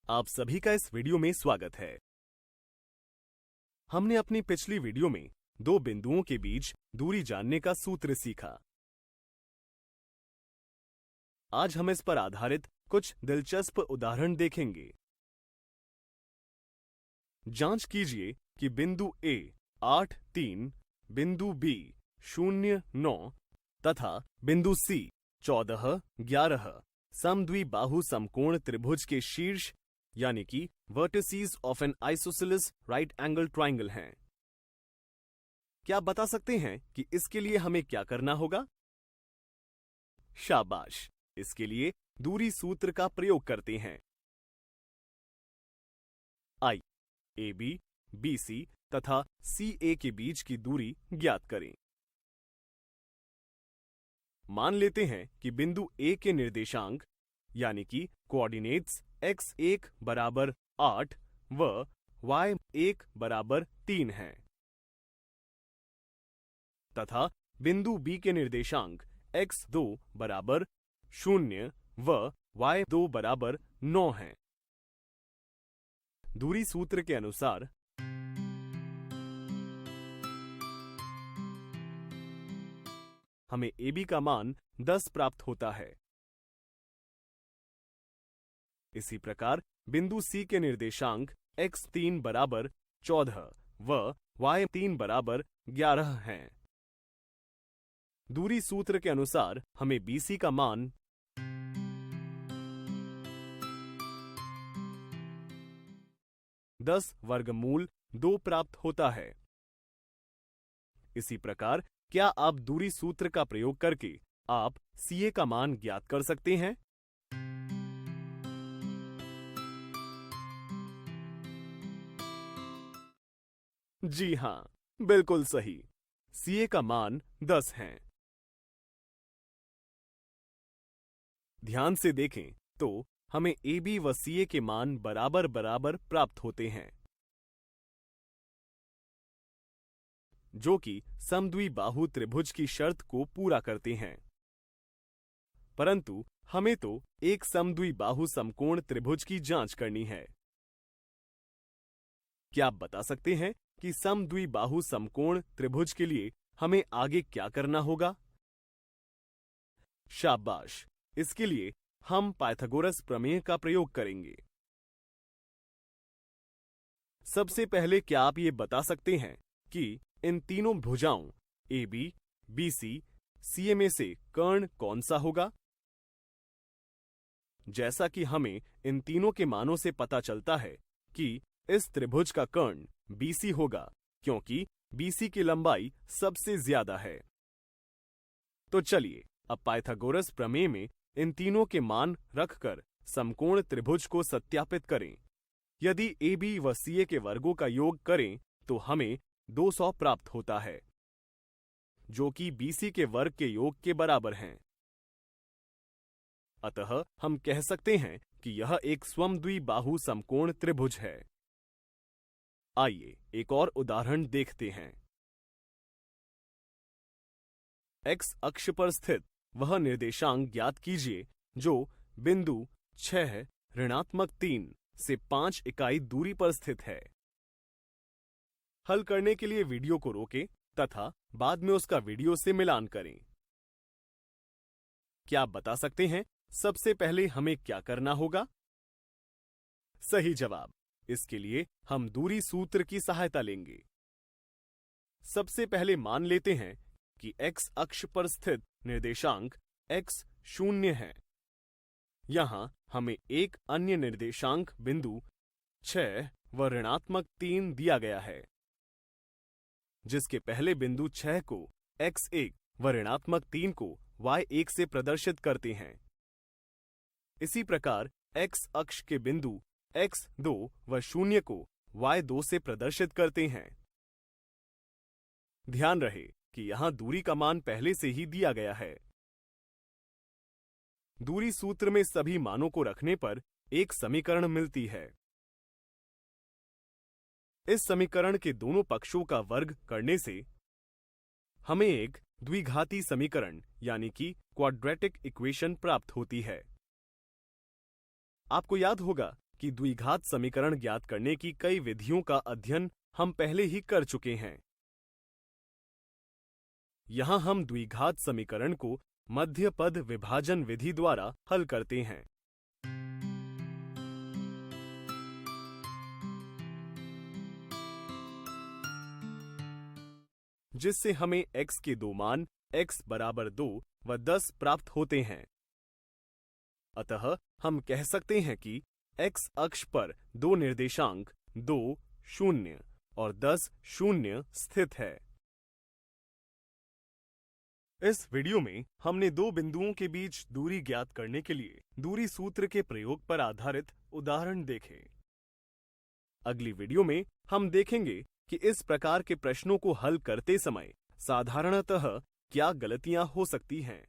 आप सभी का इस वीडियो में स्वागत है। हमने अपनी पिछली वीडियो में दो बिंदुओं के बीच दूरी जानने का सूत्र सीखा। आज हम इस पर आधारित कुछ दिलचस्प उदाहरण देखेंगे। जांच कीजिए कि बिंदु A 8, 3, बिंदु B 0, 9 तथा बिंदु C 14, 11 समद्विबाहु समकोण त्रिभुज के शीर्ष यानी कि vertices of N isosceles right angle triangle हैं। क्या आप बता सकते हैं कि इसके लिए हमें क्या करना होगा? शाबाश! इसके लिए दूरी सूत्र का प्रयोग करते हैं। आइए AB, BC तथा CA के बीच की दूरी ज्ञात करें। मान लेते हैं कि बिंदु A के निर्देशांक यानी कि कोऑर्डिनेट्स x1 बराबर 8 व y1 बराबर 3 हैं तथा बिंदु B के निर्देशांक x2 बराबर 0 व y2 बराबर 9 हैं। दूरी सूत्र के अनुसार हमें AB का मान 10 प्राप्त होता है। इसी प्रकार बिंदु C के निर्देशांक x3 बराबर 14 व y3 बराबर 11 हैं। दूरी सूत्र के अनुसार हमें BC का मान 10 वर्गमूल 2 प्राप्त होता है। इसी प्रकार क्या आप दूरी सूत्र का प्रयोग करके आप CA का मान ज्ञात कर सकते हैं? जी हां, बिल्कुल सही। CA का मान 10 है। ध्यान से देखें तो हमें AB व CA के मान बराबर बराबर प्राप्त होते हैं, जो कि समद्विबाहु त्रिभुज की शर्त को पूरा करते हैं। परंतु हमें तो एक समद्विबाहु समकोण त्रिभुज की जांच करनी है। क्या आप बता सकते हैं कि समद्विबाहु समकोण त्रिभुज के लिए हमें आगे क्या करना होगा? शाबाश! इसके लिए हम पाइथागोरस प्रमेय का प्रयोग करेंगे। सबसे पहले क्या आप ये बता सकते हैं कि इन तीनों भुजाओं AB, BC, CA में से कर्ण कौन सा होगा? जैसा कि हमें इन तीनों के मानों से पता चलता है कि इस त्रिभुज का कर्ण BC होगा, क्योंकि BC की लंबाई सबसे ज्यादा है। तो चलिए अब पाइथागोरस प्रमेय में इन तीनों के मान रखकर समकोण त्रिभुज को सत्यापित करें। यदि AB व CA के वर्गों का योग करें तो हमें 200 प्राप्त होता है, जो कि BC के वर्ग के योग के बराबर हैं। अतः हम कह सकते हैं कि यह एक समद्विबाहु समकोण त्रिभुज है। आइए एक और उदाहरण देखते हैं। X अक्ष पर स्थित वह निर्देशांक ज्ञात कीजिए जो बिंदु 6 ऋणात्मक 3 से 5 इकाई दूरी पर स्थित है। हल करने के लिए वीडियो को रोकें तथा बाद में उसका वीडियो से मिलान करें। क्या आप बता सकते हैं सबसे पहले हमें क्या करना होगा? सही जवाब। इसके लिए हम दूरी सूत्र की सहायता लेंगे। सबसे पहले मान लेते हैं कि X अक्ष पर स्थित निर्देशांक X 0 है। यहां हमें एक अन्य निर्देशांक बिंदु 6 व ऋणात्मक 3 दिया गया है, जिसके पहले बिंदु 6 को x1 व ऋणात्मक 3 को y1 से प्रदर्शित करते हैं। इसी प्रकार x अक्ष के बिंदु x2 व 0 को y2 से प्रदर्शित करते हैं। ध्यान रहे कि यहां दूरी का मान पहले से ही दिया गया है। दूरी सूत्र में सभी मानों को रखने पर एक समीकरण मिलती है। इस समीकरण के दोनों पक्षों का वर्ग करने से हमें एक द्विघाती समीकरण यानी कि क्वाड्रेटिक इक्वेशन प्राप्त होती है। आपको याद होगा कि द्विघात समीकरण ज्ञात करने की कई विधियों का अध्ययन हम पहले ही कर चुके हैं। यहां हम द्विघात समीकरण को मध्य पद विभाजन विधि द्वारा हल करते हैं, जिससे हमें x के दो मान x बराबर 2 व 10 प्राप्त होते हैं। अतः हम कह सकते हैं कि x अक्ष पर दो निर्देशांक 2, 0 और 10, 0 स्थित है। इस वीडियो में हमने दो बिंदुओं के बीच दूरी ज्ञात करने के लिए दूरी सूत्र के प्रयोग पर आधारित उदाहरण देखे। अगली वीडियो में हम देखेंगे कि इस प्रकार के प्रश्नों को हल करते समय साधारणतः क्या गलतियां हो सकती हैं।